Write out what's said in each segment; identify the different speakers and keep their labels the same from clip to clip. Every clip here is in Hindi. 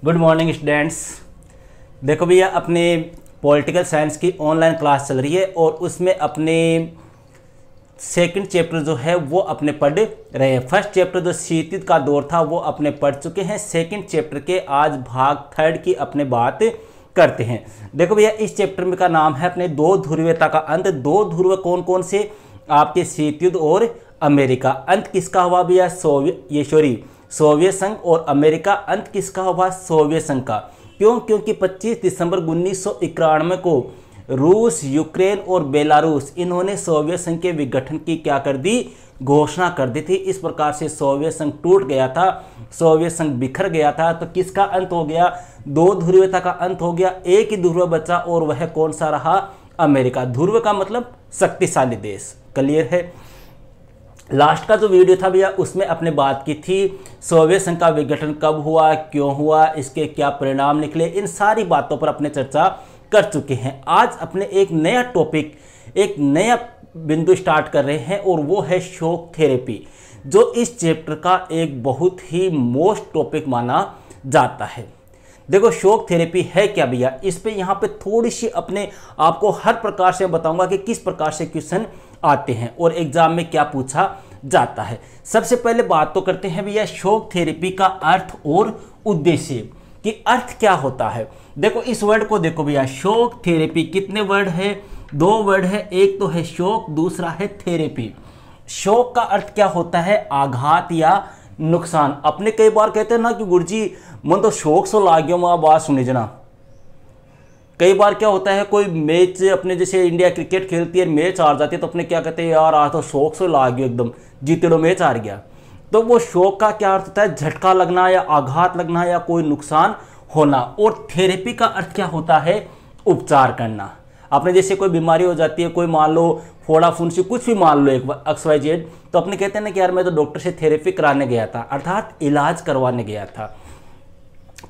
Speaker 1: Good morning students. देखो भैया, अपने पॉलिटिकल साइंस की ऑनलाइन क्लास चल रही है और उसमें अपने सेकंड चैप्टर जो है वो अपने पढ़ रहे हैं। फर्स्ट चैप्टर जो शीत का दौर था वो अपने पढ़ चुके हैं। सेकंड चैप्टर के आज भाग थर्ड की अपने बात करते हैं। देखो भैया, इस चैप्टर में का नाम है अपने दो ध्रुवीयता का अंत। दो ध्रुव कौन कौन से? आपके शीत युद्ध और अमेरिका। अंत किसका हुआ भैया? सोवियत संघ और अमेरिका। अंत किसका हुआ? सोवियत संघ का। क्यों? क्योंकि 25 दिसंबर 1991 को रूस, यूक्रेन और बेलारूस इन्होंने सोवियत संघ के विघटन की क्या कर दी? घोषणा कर दी थी। इस प्रकार से सोवियत संघ टूट गया था, सोवियत संघ बिखर गया था। तो किसका अंत हो गया? दो ध्रुवीयता का अंत हो गया। एक ही ध्रुव बचा और वह कौन सा रहा? अमेरिका। ध्रुव का मतलब शक्तिशाली देश। क्लियर है? लास्ट का जो वीडियो था भैया उसमें अपने बात की थी सोवियत संघ का विघटन कब हुआ, क्यों हुआ, इसके क्या परिणाम निकले, इन सारी बातों पर अपने चर्चा कर चुके हैं। आज अपने एक नया टॉपिक, एक नया बिंदु स्टार्ट कर रहे हैं और वो है शॉक थेरेपी, जो इस चैप्टर का एक बहुत ही मोस्ट टॉपिक माना जाता है। देखो, शॉक थेरेपी है क्या भैया? इस पे यहाँ पे थोड़ी सी अपने आपको हर प्रकार से बताऊंगा कि किस प्रकार से क्वेश्चन आते हैं और एग्जाम में क्या पूछा जाता है। सबसे पहले बात तो करते हैं भैया शॉक थेरेपी का अर्थ और उद्देश्य कि अर्थ क्या होता है। देखो, इस वर्ड को देखो भैया, शॉक थेरेपी। कितने वर्ड है? दो वर्ड है। एक तो है शॉक, दूसरा है थेरेपी। शॉक का अर्थ क्या होता है? आघात या नुकसान। अपने कई बार कहते हैं ना कि गुरुजी मन तो शौक सो लाग गया, वहां बात सुनी जना। कई बार क्या होता है, कोई मैच अपने जैसे इंडिया क्रिकेट खेलती है, मैच हार जाती है तो अपने क्या कहते हैं, यार आज तो शौक से लाग गया, एकदम जीतेड़ो मैच हार गया। तो वो शौक का क्या अर्थ होता है? झटका लगना या आघात लगना या कोई नुकसान होना। और थेरेपी का अर्थ क्या होता है? उपचार करना। आपने जैसे कोई बीमारी हो जाती है, कोई मान लो फोड़ा फुंसी कुछ भी मान लो, एक XYZ, तो अपने कहते हैं ना कि यार मैं तो डॉक्टर से थेरेपी कराने गया था, अर्थात इलाज करवाने गया था।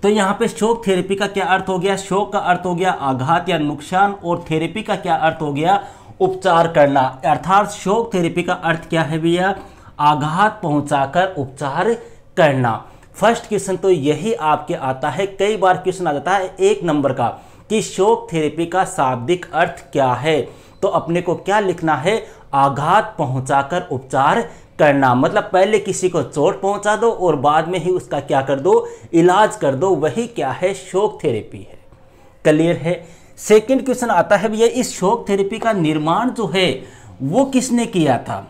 Speaker 1: तो यहाँ पे शॉक थेरेपी का क्या अर्थ हो गया? शॉक का अर्थ हो गया आघात या नुकसान और थेरेपी का क्या अर्थ हो गया? उपचार करना। अर्थात शॉक थेरेपी का अर्थ क्या है भैया? आघात पहुंचाकर उपचार करना। फर्स्ट क्वेश्चन तो यही आपके आता है। कई बार क्वेश्चन आ जाता है 1 नंबर का कि शॉक थेरेपी का शाब्दिक अर्थ क्या है। तो अपने को क्या लिखना है? आघात पहुंचाकर उपचार करना। मतलब पहले किसी को चोट पहुंचा दो और बाद में ही उसका क्या कर दो? इलाज कर दो। वही क्या है? शॉक थेरेपी है। क्लियर है? सेकंड क्वेश्चन आता है भैया, इस शॉक थेरेपी का निर्माण जो है वो किसने किया था?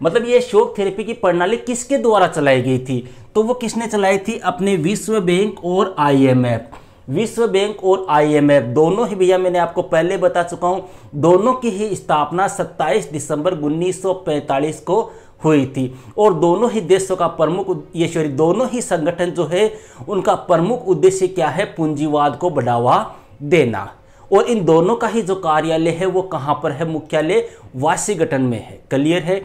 Speaker 1: मतलब ये शॉक थेरेपी की प्रणाली किसके द्वारा चलाई गई थी? तो वो किसने चलाई थी? अपने विश्व बैंक और IMF। विश्व बैंक और IMF दोनों ही भैया मैंने आपको पहले बता चुका हूं, दोनों की ही स्थापना 27 दिसंबर 1945 को हुई थी। और दोनों ही देशों का प्रमुख दोनों ही संगठन जो है उनका प्रमुख उद्देश्य क्या है? पूंजीवाद को बढ़ावा देना। और इन दोनों का ही जो कार्यालय है वो कहां पर है? मुख्यालय वाशिंगटन में है। क्लियर है?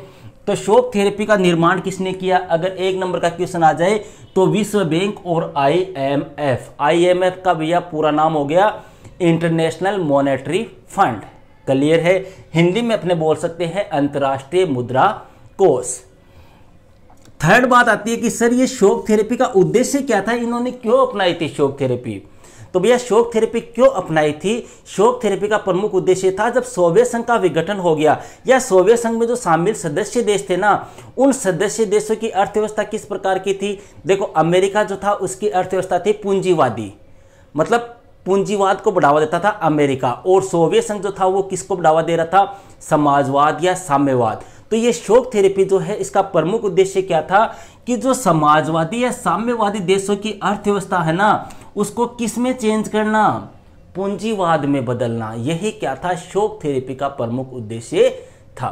Speaker 1: तो शॉक थेरेपी का निर्माण किसने किया? अगर 1 नंबर का क्वेश्चन आ जाए तो विश्व बैंक और IMF। IMF का भैया पूरा नाम हो गया इंटरनेशनल मॉनेटरी फंड। क्लियर है? हिंदी में अपने बोल सकते हैं अंतर्राष्ट्रीय मुद्रा कोष। थर्ड बात आती है कि सर ये शॉक थेरेपी का उद्देश्य क्या था? इन्होंने क्यों अपनाई थी शॉक थेरेपी? तो भैया शॉक थेरेपी क्यों अपनाई थी? शॉक थेरेपी का प्रमुख उद्देश्य था जब सोवियत संघ का विघटन हो गया या सोवियत संघ में जो शामिल सदस्य देश थे ना, उन सदस्य देशों की अर्थव्यवस्था किस प्रकार की थी? देखो, अमेरिका जो था उसकी अर्थव्यवस्था थी पूंजीवादी, मतलब पूंजीवाद को बढ़ावा देता था अमेरिका। और सोवियत संघ जो था वो किसको बढ़ावा दे रहा था? समाजवाद या साम्यवाद। तो ये शॉक थेरेपी जो है इसका प्रमुख उद्देश्य क्या था कि जो समाजवादी या साम्यवादी देशों की अर्थव्यवस्था है ना, उसको किस में चेंज करना? पूंजीवाद में बदलना। यही क्या था? शॉक थेरेपी का प्रमुख उद्देश्य था।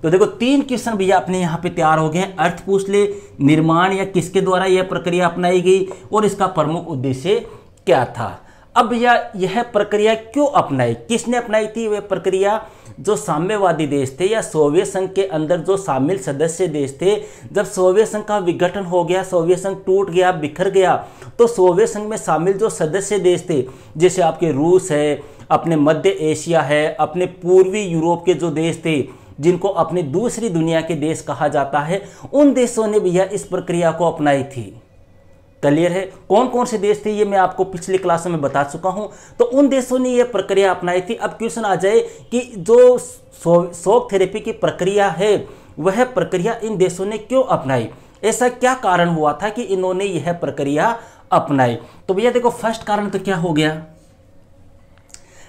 Speaker 1: तो देखो 3 क्वेश्चन भैया अपने यहाँ पे तैयार हो गए। अर्थ पूछ ले, निर्माण या किसके द्वारा यह प्रक्रिया अपनाई गई और इसका प्रमुख उद्देश्य क्या था। अब भैया यह प्रक्रिया क्यों अपनाई, किसने अपनाई थी? वह प्रक्रिया जो साम्यवादी देश थे या सोवियत संघ के अंदर जो शामिल सदस्य देश थे, जब सोवियत संघ का विघटन हो गया, सोवियत संघ टूट गया, बिखर गया, तो सोवियत संघ में शामिल जो सदस्य देश थे, जैसे आपके रूस है, अपने मध्य एशिया है, अपने पूर्वी यूरोप के जो देश थे जिनको अपनी दूसरी दुनिया के देश कहा जाता है, उन देशों ने भैया इस प्रक्रिया को अपनाई थी। क्लियर है। कौन कौन से देश थे ये मैं आपको पिछली क्लास में बता चुका हूं। तो उन देशों ने ये प्रक्रिया अपनाई थी। अब क्वेश्चन आ जाए कि जो शॉक थेरेपी की प्रक्रिया है वह प्रक्रिया इन देशों ने क्यों अपनाई, ऐसा क्या कारण हुआ था कि इन्होंने यह प्रक्रिया अपनाई। तो भैया देखो, फर्स्ट कारण तो क्या हो गया,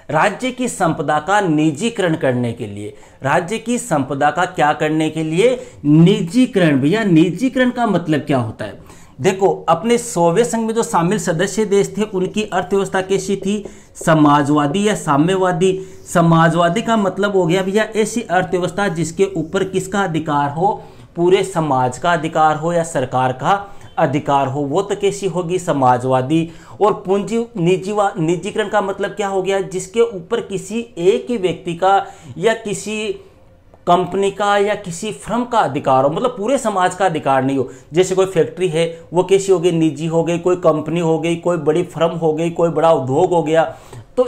Speaker 1: राज्य की संपदा का निजीकरण करने के लिए। राज्य की संपदा का क्या करने के लिए, निजीकरण। भैया निजीकरण का मतलब क्या होता है, देखो अपने सोवियत संघ में जो शामिल सदस्य देश थे उनकी अर्थव्यवस्था कैसी थी, समाजवादी या साम्यवादी। समाजवादी का मतलब हो गया भैया ऐसी अर्थव्यवस्था जिसके ऊपर किसका अधिकार हो, पूरे समाज का अधिकार हो या सरकार का अधिकार हो, वो तो कैसी होगी, समाजवादी। और पूंजी निजीकरण का मतलब क्या हो गया, जिसके ऊपर किसी एक ही व्यक्ति का या किसी कंपनी का या किसी फर्म का अधिकार हो, मतलब पूरे समाज का अधिकार नहीं हो। जैसे कोई फैक्ट्री है वो कैसी हो गई, निजी हो गई, कोई कंपनी हो गई, कोई बड़ी फर्म हो गई, कोई बड़ा उद्योग हो गया। तो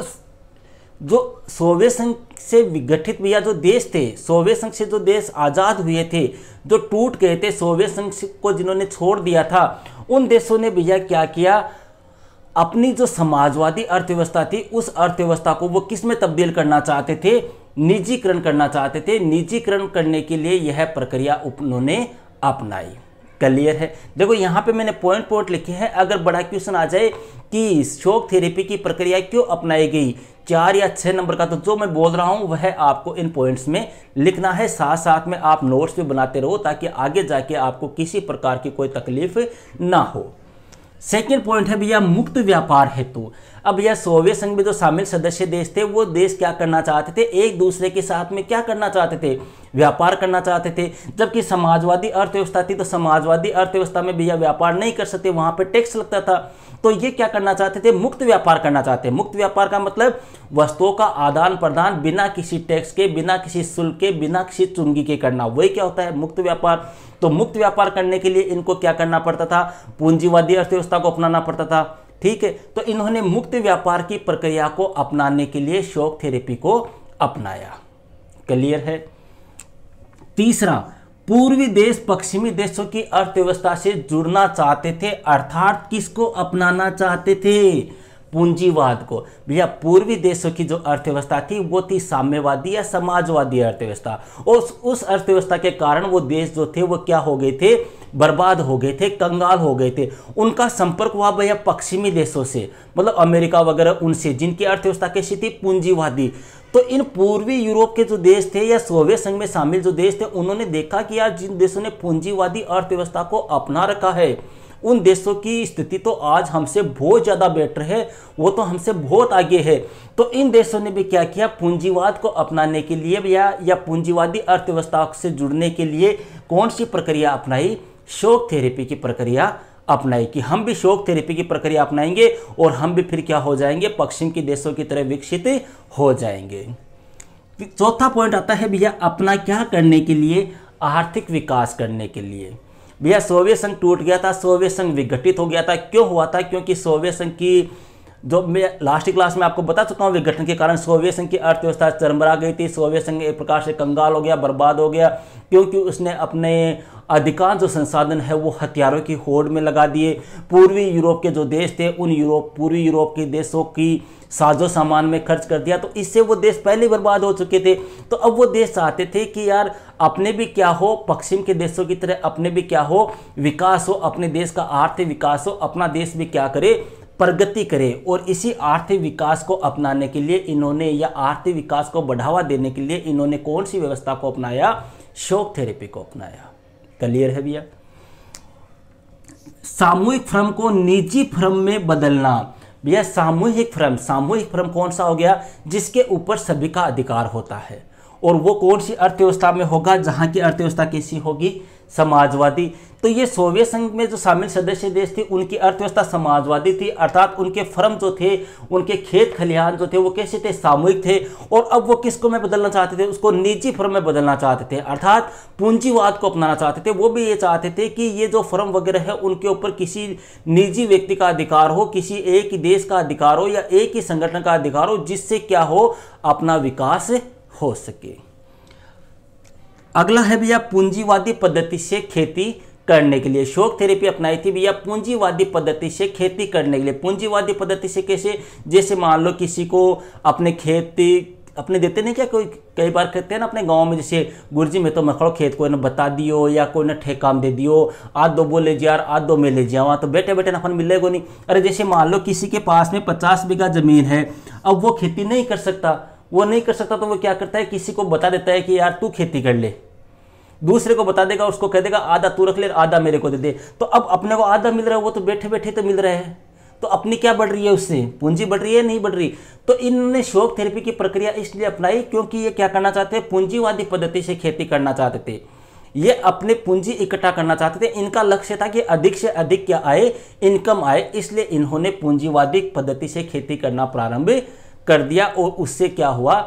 Speaker 1: जो सोवियत संघ से विघटित भैया जो देश थे, सोवियत संघ से जो देश आज़ाद हुए थे, जो टूट गए थे, सोवियत संघ को जिन्होंने छोड़ दिया था, उन देशों ने भैया क्या किया, अपनी जो समाजवादी अर्थव्यवस्था थी उस अर्थव्यवस्था को वो किस में तब्दील करना चाहते थे, निजीकरण करना चाहते थे। निजीकरण करने के लिए यह प्रक्रिया उन्होंने अपनाई। क्लियर है। देखो यहाँ पे मैंने पॉइंट लिखे हैं, अगर बड़ा क्वेश्चन आ जाए कि शॉक थेरेपी की प्रक्रिया क्यों अपनाई गई, 4 या 6 नंबर का, तो जो मैं बोल रहा हूँ वह आपको इन पॉइंट्स में लिखना है। साथ साथ में आप नोट्स भी बनाते रहो ताकि आगे जाके आपको किसी प्रकार की कोई तकलीफ ना हो। सेकेंड पॉइंट है भैया मुक्त व्यापार हेतु। अब यह सोवियत संघ में जो शामिल सदस्य देश थे वो देश क्या करना चाहते थे, एक दूसरे के साथ में क्या करना चाहते थे, व्यापार करना चाहते थे। जबकि समाजवादी अर्थव्यवस्था थी तो समाजवादी अर्थव्यवस्था में भैया व्यापार नहीं कर सकते, वहां पे टैक्स लगता था। तो ये क्या करना चाहते थे, मुक्त व्यापार करना चाहते हैं। मुक्त व्यापार का मतलब वस्तुओं का आदान प्रदान बिना किसी टैक्स के, बिना किसी शुल्क के, बिना किसी चुंगी के करना, वही क्या होता है, मुक्त व्यापार। तो मुक्त व्यापार करने के लिए इनको क्या करना पड़ता था, पूंजीवादी अर्थव्यवस्था को अपनाना पड़ता था। ठीक है, तो इन्होंने मुक्त व्यापार की प्रक्रिया को अपनाने के लिए शॉक थेरेपी को अपनाया। क्लियर है। तीसरा, पूर्वी देश पश्चिमी देशों की अर्थव्यवस्था से जुड़ना चाहते थे, अर्थात किसको अपनाना चाहते थे, पूंजीवाद को। भैया पूर्वी देशों की जो अर्थव्यवस्था थी वो थी साम्यवादी या समाजवादी अर्थव्यवस्था, और उस अर्थव्यवस्था के कारण वो देश जो थे वो क्या हो गए थे, बर्बाद हो गए थे, कंगाल हो गए थे। उनका संपर्क हुआ भैया पश्चिमी देशों से, मतलब अमेरिका वगैरह उनसे, जिनकी अर्थव्यवस्था कैसी थी, पूंजीवादी। तो इन पूर्वी यूरोप के जो देश थे या सोवियत संघ में शामिल जो देश थे उन्होंने देखा कि यार जिन देशों ने पूंजीवादी अर्थव्यवस्था को अपना रखा है उन देशों की स्थिति तो आज हमसे बहुत ज़्यादा बेटर है, वो तो हमसे बहुत आगे है। तो इन देशों ने भी क्या किया, पूंजीवाद को अपनाने के लिए या पूंजीवादी अर्थव्यवस्था से जुड़ने के लिए कौन सी प्रक्रिया अपनाई, शॉक थेरेपी की प्रक्रिया अपनाई, कि हम भी शॉक थेरेपी की प्रक्रिया अपनाएंगे और हम भी फिर क्या हो जाएंगे, पश्चिम के देशों की तरह विकसित हो जाएंगे। चौथा पॉइंट आता है भैया अपना क्या करने के लिए, आर्थिक विकास करने के लिए। भैया सोवियत संघ टूट गया था, सोवियत संघ विघटित हो गया था, क्यों हुआ था, क्योंकि सोवियत संघ की, जो मैं लास्ट क्लास में आपको बता चुका हूँ, विघटन के कारण सोवियत संघ की अर्थव्यवस्था चरमरा गई थी। सोवियत संघ एक प्रकार से कंगाल हो गया, बर्बाद हो गया, क्योंकि उसने अपने अधिकांश जो संसाधन है वो हथियारों की होड़ में लगा दिए। पूर्वी यूरोप के जो देश थे उन पूर्वी यूरोप के देशों की साजो सामान में खर्च कर दिया, तो इससे वो देश पहले बर्बाद हो चुके थे। तो अब वो देश चाहते थे कि यार अपने भी क्या हो, पश्चिम के देशों की तरह अपने भी क्या हो, विकास हो, अपने देश का आर्थिक विकास हो, अपना देश भी क्या करे, प्रगति करे। और इसी आर्थिक विकास को अपनाने के लिए इन्होंने, या आर्थिक विकास को बढ़ावा देने के लिए इन्होंने कौन सी व्यवस्था को अपनाया, शॉक थेरेपी को अपनाया। क्लियर है भैया। सामूहिक फर्म को निजी फर्म में बदलना। भैया सामूहिक फर्म कौन सा हो गया, जिसके ऊपर सभी का अधिकार होता है, और वो कौन सी अर्थव्यवस्था में होगा, जहां की अर्थव्यवस्था कैसी होगी, समाजवादी। तो ये सोवियत संघ में जो शामिल सदस्य देश थे उनकी अर्थव्यवस्था समाजवादी थी, अर्थात उनके फर्म जो थे, उनके खेत खलिहान जो थे वो कैसे थे, सामूहिक थे। और अब वो किसको में बदलना चाहते थे, उसको निजी फर्म में बदलना चाहते थे, अर्थात पूंजीवाद को अपनाना चाहते थे। वो भी ये चाहते थे कि ये जो फर्म वगैरह है उनके ऊपर किसी निजी व्यक्ति का अधिकार हो, किसी एक ही देश का अधिकार हो, या एक ही संगठन का अधिकार हो, जिससे क्या हो, अपना विकास हो सके। अगला है भैया पूंजीवादी पद्धति से खेती करने के लिए। शौक थेरेपी अपनाई थी भैया पूंजीवादी पद्धति से खेती करने के लिए। पूंजीवादी पद्धति से कैसे? जैसे मान लो किसी को अपने खेती अपने देते नहीं क्या, कोई कई बार कहते हैं ना अपने गांव में, जैसे गुरुजी में तो मखड़ो खेत को ना बता दियो या कोई ना ठेकाम दे दियो, आज दो बोले जी यार आज दो में ले जावा, तो बैठे बैठे नफा मिलेगा नहीं। अरे जैसे मान लो किसी के पास में 50 बीघा जमीन है, अब वो खेती नहीं कर सकता, तो वो क्या करता है, किसी को बता देता है कि यार तू खेती कर ले, दूसरे को बता देगा, उसको कह देगा आधा तू रख ले आधा मेरे को दे दे। तो अब अपने को आधा मिल रहा है, वो तो बैठे बैठे तो मिल रहा है, तो अपनी क्या बढ़ रही है, उससे पूंजी बढ़ रही है नहीं बढ़ रही। तो इन्होंने शौक थेरेपी की प्रक्रिया इसलिए अपनाई क्योंकि ये क्या करना चाहते हैं, पूंजीवादी पद्धति से खेती करना चाहते थे। ये अपने पूंजी इकट्ठा करना चाहते थे। इनका लक्ष्य था कि अधिक से अधिक क्या आए, इनकम आए, इसलिए इन्होंने पूंजीवादी पद्धति से खेती करना प्रारंभ कर दिया। और उससे क्या हुआ,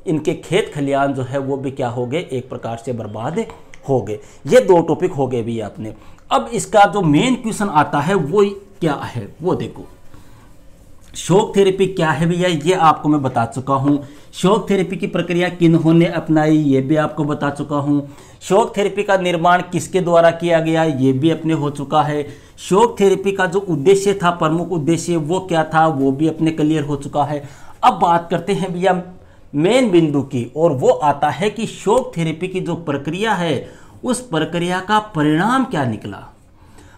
Speaker 1: इनके खेत खलियान जो है वो भी क्या हो गए, एक प्रकार से बर्बाद हो गए। ये दो टॉपिक हो गए भी आपने। अब इसका जो मेन क्वेश्चन आता है वो क्या है, वो देखो। शौक थेरेपी क्या है भैया, ये आपको मैं बता चुका हूं। शौक थेरेपी की प्रक्रिया किन्होंने अपनाई, ये भी आपको बता चुका हूं। शौक थेरेपी का निर्माण किसके द्वारा किया गया, ये भी अपने हो चुका है। शौक थेरेपी का जो उद्देश्य था, प्रमुख उद्देश्य वो क्या था, वो भी अपने क्लियर हो चुका है। अब बात करते हैं भैया मेन बिंदु की, और वो आता है कि शौक थेरेपी की जो प्रक्रिया है उस प्रक्रिया का परिणाम क्या निकला।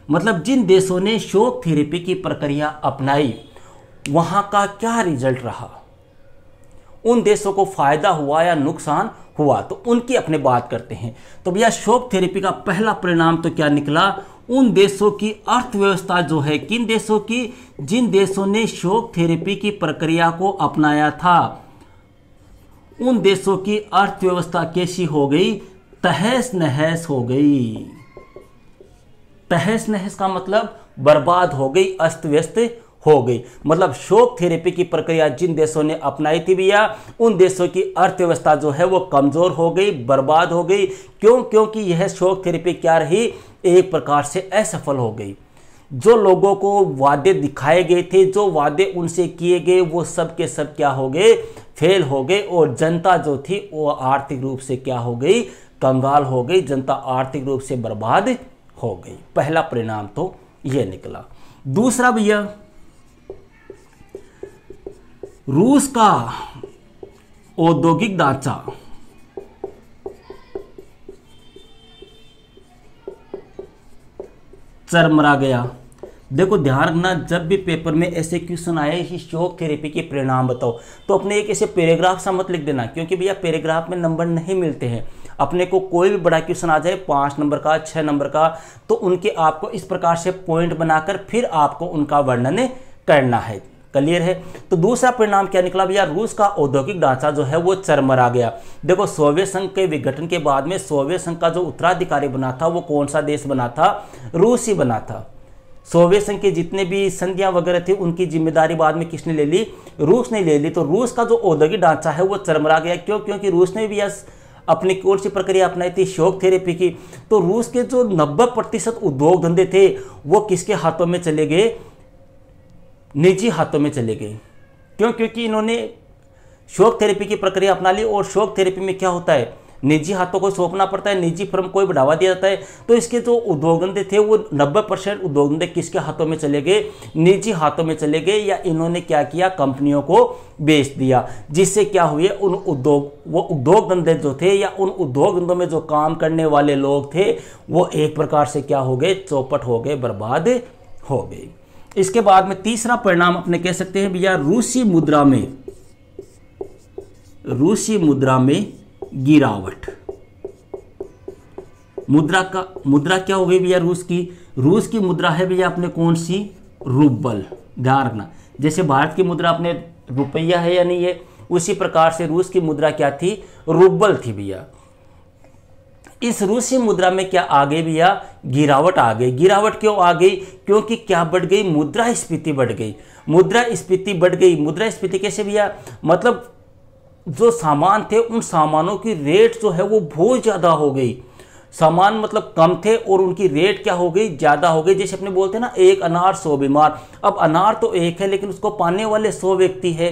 Speaker 1: मतलब जिन देशों ने शौक थेरेपी की प्रक्रिया अपनाई वहां का क्या रिजल्ट रहा, उन देशों को फायदा हुआ या नुकसान हुआ, तो उनकी अपने बात करते हैं। तो भैया शौक थेरेपी का पहला परिणाम तो क्या निकला, उन देशों की अर्थव्यवस्था जो है, किन देशों की, जिन देशों ने शौक थेरेपी की प्रक्रिया को अपनाया था, उन देशों की अर्थव्यवस्था कैसी हो गई, तहस नहस हो गई। तहस नहस का मतलब बर्बाद हो गई, अस्त व्यस्त हो गई। मतलब शौक थेरेपी की प्रक्रिया जिन देशों ने अपनाई थी भैया, उन देशों की अर्थव्यवस्था जो है वो कमजोर हो गई, बर्बाद हो गई। क्यों? क्योंकि यह शौक थेरेपी क्या रही, एक प्रकार से असफल हो गई। जो लोगों को वादे दिखाए गए थे, जो वादे उनसे किए गए, वो सब के सब क्या हो गए, फेल हो गए। और जनता जो थी वो आर्थिक रूप से क्या हो गई, कंगाल हो गई। जनता आर्थिक रूप से बर्बाद हो गई। पहला परिणाम तो ये निकला। दूसरा भैया, रूस का औद्योगिक ढांचा चरमरा गया। देखो ध्यान रखना, जब भी पेपर में ऐसे क्वेश्चन आए कि शौक थेरेपी के परिणाम बताओ, तो अपने एक ऐसे पैराग्राफ सा मत लिख देना, क्योंकि भैया पैराग्राफ में नंबर नहीं मिलते हैं। अपने को कोई भी बड़ा क्वेश्चन आ जाए 5 नंबर का, 6 नंबर का, तो उनके आपको इस प्रकार से पॉइंट बनाकर फिर आपको उनका वर्णन करना है। क्लियर है? तो दूसरा परिणाम क्या निकला भैया, रूस का औद्योगिक ढांचा जो है वो चरमरा गया। देखो सोवियत संघ के विघटन के बाद में सोवियत संघ का जो उत्तराधिकारी बना था वो कौन सा देश बना था, रूस ही बना था। सोवियत संघ के जितने भी संधियां वगैरह थी उनकी जिम्मेदारी बाद में किसने ले ली, रूस ने ले ली। तो रूस का जो औद्योगिक ढांचा है वो चरमरा गया। क्यों? क्योंकि रूस ने भी अपनी कौन सी प्रक्रिया अपनाई थी, शौक थेरेपी की। तो रूस के जो 90% उद्योग धंधे थे वो किसके हाथों में चले गए, निजी हाथों में चले गए। क्यों? क्योंकि इन्होंने शौक थेरेपी की प्रक्रिया अपना ली। और शौक थेरेपी में क्या होता है, निजी हाथों को सौंपना पड़ता है, निजी फर्म को बढ़ावा दिया जाता है। तो इसके जो उद्योग धंधे थे वो 90% उद्योग धंधे किसके हाथों में चले गए, निजी हाथों में चले गए। या इन्होंने क्या किया, कंपनियों को बेच दिया, जिससे क्या हुए, उन उद्योग धंधे जो थे या उन उद्योग धंधों में जो काम करने वाले लोग थे वो एक प्रकार से क्या हो गए, चौपट हो गए, बर्बाद हो गए। इसके बाद में तीसरा परिणाम अपने कह सकते हैं भैया, रूसी मुद्रा में गिरावट। मुद्रा क्या हो गई भैया, रूस की मुद्रा है भैया अपने कौन सी, रूबल। ध्यान रखना, जैसे भारत की मुद्रा अपने रुपया है या नहीं है, उसी प्रकार से रूस की मुद्रा क्या थी, रूबल थी भैया। इस रूसी मुद्रा में क्या आ गई भैया, गिरावट आ गई। गिरावट क्यों आ गई, क्योंकि क्या बढ़ गई, मुद्रास्फीति बढ़ गई। मुद्रास्फीति बढ़ गई। मुद्रास्फीति कैसे भैया, मतलब जो सामान थे उन सामानों की रेट जो है वो बहुत ज़्यादा हो गई। सामान मतलब कम थे और उनकी रेट क्या हो गई, ज़्यादा हो गई। जैसे अपने बोलते हैं ना, एक अनार 100 बीमार। अब अनार तो एक है लेकिन उसको पाने वाले 100 व्यक्ति है।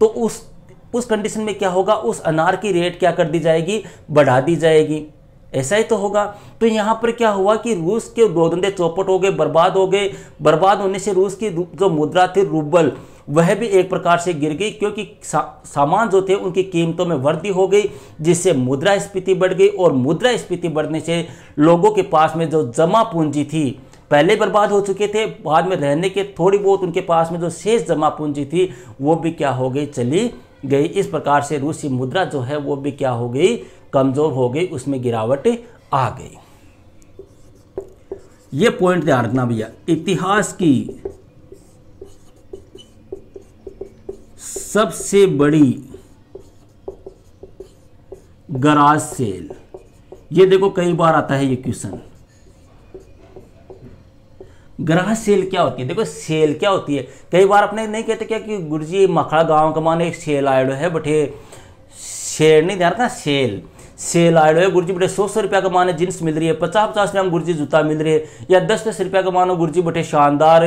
Speaker 1: तो उस कंडीशन में क्या होगा, उस अनार की रेट क्या कर दी जाएगी, बढ़ा दी जाएगी। ऐसा ही तो होगा। तो यहाँ पर क्या हुआ कि रूस के दो धंधे चौपट हो गए, बर्बाद हो गए। बर्बाद होने से रूस की जो मुद्रा थी रूबल, वह भी एक प्रकार से गिर गई, क्योंकि सामान जो थे उनकी कीमतों में वृद्धि हो गई, जिससे मुद्रास्फीति बढ़ गई। और मुद्रास्फीति बढ़ने से लोगों के पास में जो जमा पूंजी थी, पहले बर्बाद हो चुके थे, बाद में रहने के थोड़ी बहुत उनके पास में जो शेष जमा पूंजी थी वो भी क्या हो गई, चली गई। इस प्रकार से रूसी मुद्रा जो है वो भी क्या हो गई, कमजोर हो गई, उसमें गिरावट आ गई। ये पॉइंट ध्यान रखना भैया। इतिहास की सबसे बड़ी गराज सेल, ये देखो कई बार आता है ये क्वेश्चन। गराज सेल क्या होती है? देखो सेल क्या होती है, कई बार अपने नहीं कहते क्या कि गुरुजी मखड़ा गांव का माने एक सेल आयो है बटे, शेर नहीं ध्यान रखना, सेल आयो है गुरुजी बटे 100 रुपया का माने जींस मिल रही है, 50 रुपया में गुरुजी जूता मिल रहे है, या 10 रुपया का मानो गुरुजी बटे शानदार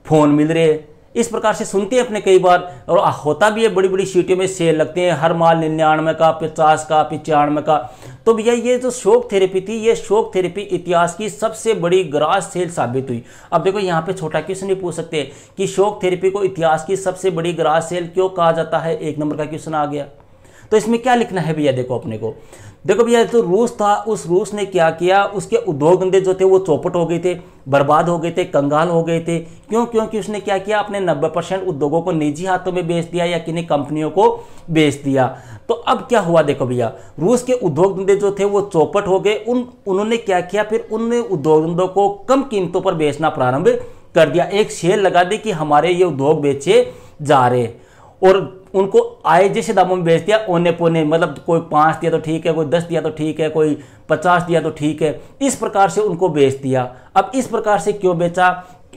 Speaker 1: फोन मिल रहे है। इस प्रकार से सुनते हैं अपने कई बार, और होता भी है, बड़ी बड़ी सीटियों में सेल लगते हैं, हर माल 99 का, 50 का, 95 का। तो भैया ये जो शौक थेरेपी थी, ये शौक थेरेपी इतिहास की सबसे बड़ी गराज सेल साबित हुई। अब देखो यहाँ पे छोटा क्वेश्चन नहीं पूछ सकते कि शौक थेरेपी को इतिहास की सबसे बड़ी गराज सेल क्यों कहा जाता है, 1 नंबर का क्वेश्चन आ गया। तो इसमें क्या लिखना है भैया, देखो अपने को, देखो भैया जो रूस था, उस रूस ने क्या किया, उसके उद्योग धंधे जो थे वो चौपट हो गए थे, बर्बाद हो गए थे, कंगाल हो गए थे। क्यों? क्योंकि उसने क्या किया, अपने 90% उद्योगों को निजी हाथों में बेच दिया या किन्हीं कंपनियों को बेच दिया। तो अब क्या हुआ, देखो भैया, रूस के उद्योग धंधे जो थे वो चौपट हो गए। उन्होंने क्या किया, फिर उन उद्योग धंधों को कम कीमतों पर बेचना प्रारंभ कर दिया। एक सेल लगा दी कि हमारे ये उद्योग बेचे जा रहे, और उनको आए जैसे दामों में बेच दिया, ओने पोने, मतलब कोई 5 दिया तो ठीक है, कोई 10 दिया तो ठीक है, कोई 50 दिया तो ठीक है, इस प्रकार से उनको बेच दिया। अब इस प्रकार से क्यों बेचा?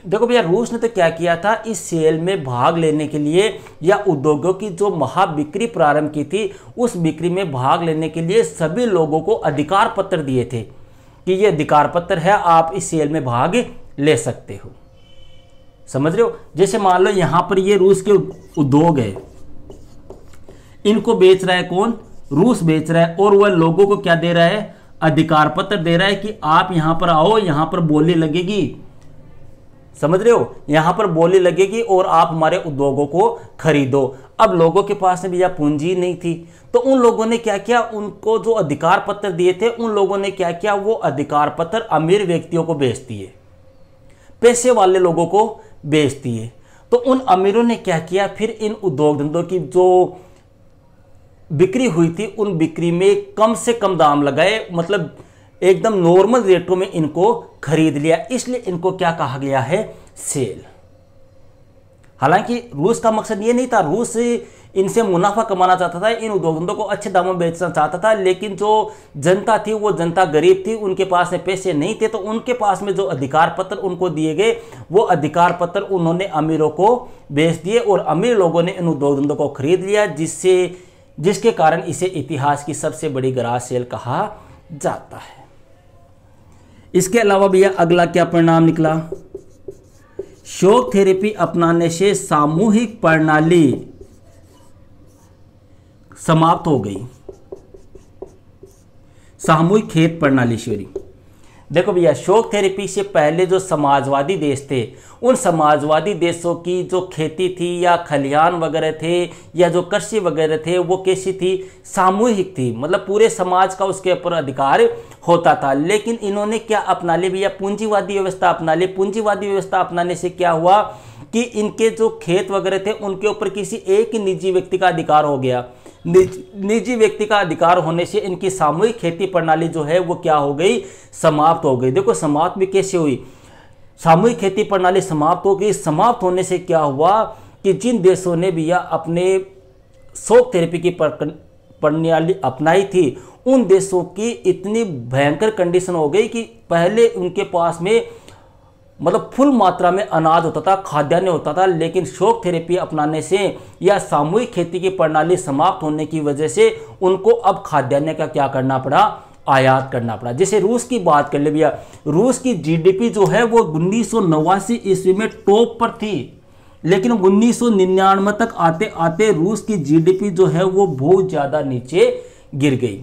Speaker 1: देखो भैया, रूस ने तो क्या किया था, इस सेल में भाग लेने के लिए या उद्योगों की जो महाबिक्री प्रारंभ की थी, उस बिक्री में भाग लेने के लिए सभी लोगों को अधिकार पत्र दिए थे कि ये अधिकार पत्र है, आप इस सेल में भाग ले सकते हो। समझ रहे हो? जैसे मान लो यहां पर ये रूस के उद्योग है, इनको बेच रहा है कौन? रूस बेच रहा है, और वह लोगों को क्या दे रहा है? अधिकार पत्र दे रहा है कि आप यहां पर आओ, यहां पर बोली लगेगी। समझ रहे हो? यहां पर बोली लगेगी और आप हमारे उद्योगों को खरीदो। अब लोगों के पास में भैया पूंजी नहीं थी, तो उन लोगों ने क्या किया, उनको जो अधिकार पत्र दिए थे, उन लोगों ने क्या किया, वो अधिकार पत्र अमीर व्यक्तियों को बेच दिए, पैसे वाले लोगों को बेच दिए। तो उन अमीरों ने क्या किया, फिर इन उद्योग धंधों की जो बिक्री हुई थी, उन बिक्री में कम से कम दाम लगाए, मतलब एकदम नॉर्मल रेटों में इनको खरीद लिया। इसलिए इनको क्या कहा गया है? सेल। हालांकि रूस का मकसद ये नहीं था, रूस इनसे मुनाफा कमाना चाहता था, इन उद्योग धंधों को अच्छे दामों में बेचना चाहता था, लेकिन जो जनता थी वो जनता गरीब थी, उनके पास में पैसे नहीं थे, तो उनके पास में जो अधिकार पत्र उनको दिए गए, वो अधिकार पत्र उन्होंने अमीरों को बेच दिए, और अमीर लोगों ने इन उद्योग धंधों को खरीद लिया, जिसके कारण इसे इतिहास की सबसे बड़ी गराज सेल कहा जाता है। इसके अलावा भैया अगला क्या परिणाम निकला? शौक थेरेपी अपनाने से सामूहिक प्रणाली समाप्त हो गई। सामूहिक खेत प्रणाली, सॉरी। देखो भैया, शौक थेरेपी से पहले जो समाजवादी देश थे, उन समाजवादी देशों की जो खेती थी या खलिहान वगैरह थे या जो कृषि वगैरह थे, वो कैसी थी? सामूहिक थी, मतलब पूरे समाज का उसके ऊपर अधिकार होता था। लेकिन इन्होंने क्या अपना ली भैया? पूंजीवादी व्यवस्था अपना ली। पूंजीवादी व्यवस्था अपनाने से क्या हुआ कि इनके जो खेत वगैरह थे उनके ऊपर किसी एक निजी व्यक्ति का अधिकार हो गया। निजी व्यक्ति का अधिकार होने से इनकी सामूहिक खेती प्रणाली जो है वो क्या हो गई? समाप्त हो गई। देखो समाप्त भी कैसे हुई? सामूहिक खेती प्रणाली समाप्त हो गई। समाप्त होने से क्या हुआ कि जिन देशों ने भैया अपने शौक थेरेपी की प्रणाली अपनाई थी, उन देशों की इतनी भयंकर कंडीशन हो गई कि पहले उनके पास में मतलब फुल मात्रा में अनाज होता था, खाद्यान्न होता था, लेकिन शौक थेरेपी अपनाने से या सामूहिक खेती की प्रणाली समाप्त होने की वजह से उनको अब खाद्यान्न का क्या करना पड़ा? आयात करना पड़ा। जैसे रूस की बात कर ले भैया, रूस की जीडीपी जो है वो 1989 ईस्वी में टॉप पर थी, लेकिन 1999 तक आते आते रूस की जीडीपी जो है वो बहुत ज़्यादा नीचे गिर गई।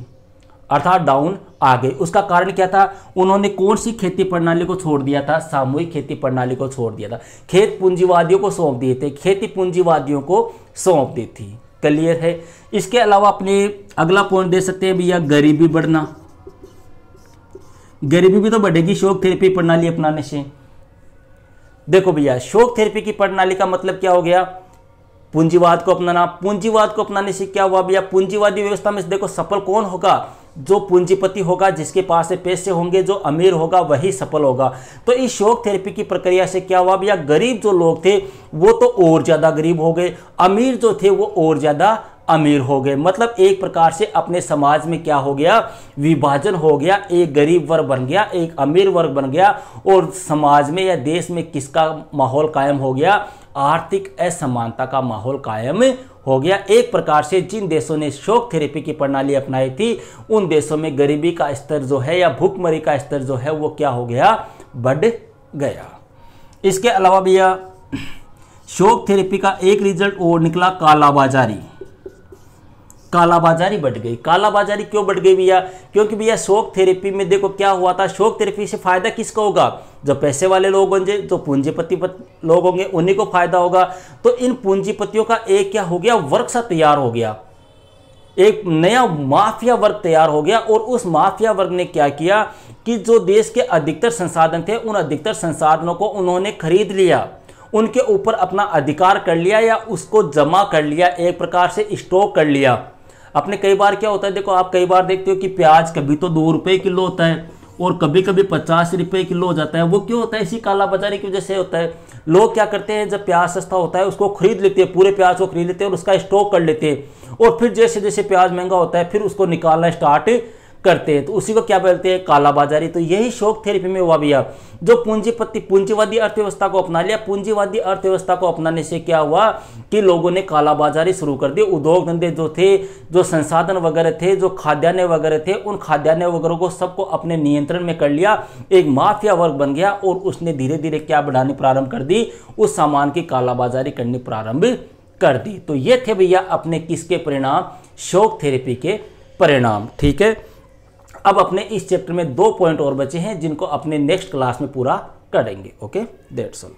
Speaker 1: अर्थात डाउन आ गए। उसका कारण क्या था, उन्होंने कौन सी खेती प्रणाली को छोड़ दिया था, सामूहिक खेती प्रणाली को छोड़ दिया था, खेत पूंजीवादियों को सौंप दिए थे, खेती पूंजीवादियों को सौंप दी थी। क्लियर है। इसके अलावा अपने अगला पॉइंट दे सकते हैं भैया, गरीबी बढ़ना। गरीबी भी तो बढ़ेगी शॉक थेरेपी प्रणाली अपनाने से। देखो भैया, शॉक थेरेपी की प्रणाली का मतलब क्या हो गया, पूंजीवाद को अपनाना। पूंजीवाद को अपनाने से क्या हुआ भैया, पूंजीवादी व्यवस्था में देखो सफल कौन होगा, जो पूंजीपति होगा, जिसके पास से पैसे होंगे, जो अमीर होगा वही सफल होगा। तो इस शॉक थेरेपी की प्रक्रिया से क्या हुआ भैया, गरीब जो लोग थे वो तो और ज्यादा गरीब हो गए, अमीर जो थे वो और ज्यादा अमीर हो गए। मतलब एक प्रकार से अपने समाज में क्या हो गया, विभाजन हो गया, एक गरीब वर्ग बन गया, एक अमीर वर्ग बन गया, और समाज में या देश में किसका माहौल कायम हो गया, आर्थिक असमानता का माहौल कायम हो गया। एक प्रकार से जिन देशों ने शॉक थेरेपी की प्रणाली अपनाई थी उन देशों में गरीबी का स्तर जो है या भूखमरी का स्तर जो है वो क्या हो गया, बढ़ गया। इसके अलावा भैया शॉक थेरेपी का एक रिजल्ट और निकला, कालाबाजारी। कालाबाजारी बढ़ गई। कालाबाजारी क्यों बढ़ गई भैया, क्योंकि भैया शॉक थेरेपी में देखो क्या हुआ था, शॉक थेरेपी से फायदा किसका होगा, जो पैसे वाले लोग होंगे, जो पूंजीपति लोग होंगे उन्हीं को फायदा होगा। तो इन पूंजीपतियों का एक क्या हो गया, वर्ग सा तैयार हो गया, एक नया माफिया वर्ग तैयार हो गया। और उस माफिया वर्ग ने क्या किया कि जो देश के अधिकतर संसाधन थे उन अधिकतर संसाधनों को उन्होंने खरीद लिया, उनके ऊपर अपना अधिकार कर लिया या उसको जमा कर लिया, एक प्रकार से स्टॉक कर लिया अपने। कई बार क्या होता है, देखो आप कई बार देखते हो कि प्याज कभी तो 2 रुपए किलो होता है और कभी कभी 50 रुपए किलो हो जाता है। वो क्यों होता है, इसी कालाबाजारी की वजह से होता है। लोग क्या करते हैं, जब प्याज सस्ता होता है उसको खरीद लेते हैं, पूरे प्याज को खरीद लेते हैं और उसका स्टॉक कर लेते हैं, और फिर जैसे जैसे प्याज महंगा होता है फिर उसको निकालना स्टार्ट करते हैं, तो उसी को क्या बोलते हैं, कालाबाजारी। तो यही शॉक थेरेपी में हुआ भैया, जो पूंजीवादी अर्थव्यवस्था को अपना लिया। पूंजीवादी अर्थव्यवस्था को अपनाने से क्या हुआ कि लोगों ने कालाबाजारी शुरू कर दी। उद्योग धंधे जो थे, जो संसाधन वगैरह थे, जो खाद्यान्न वगैरह थे, उन खाद्यान्न वगैरह को सबको अपने नियंत्रण में कर लिया, एक माफिया वर्ग बन गया और उसने धीरे धीरे क्या बढ़ानी प्रारंभ कर दी, उस सामान की कालाबाजारी करनी प्रारंभ कर दी। तो ये थे भैया अपने किसके परिणाम, शॉक थेरेपी के परिणाम। ठीक है, अब अपने इस चैप्टर में 2 पॉइंट और बचे हैं जिनको अपने नेक्स्ट क्लास में पूरा करेंगे। Okay, that's all.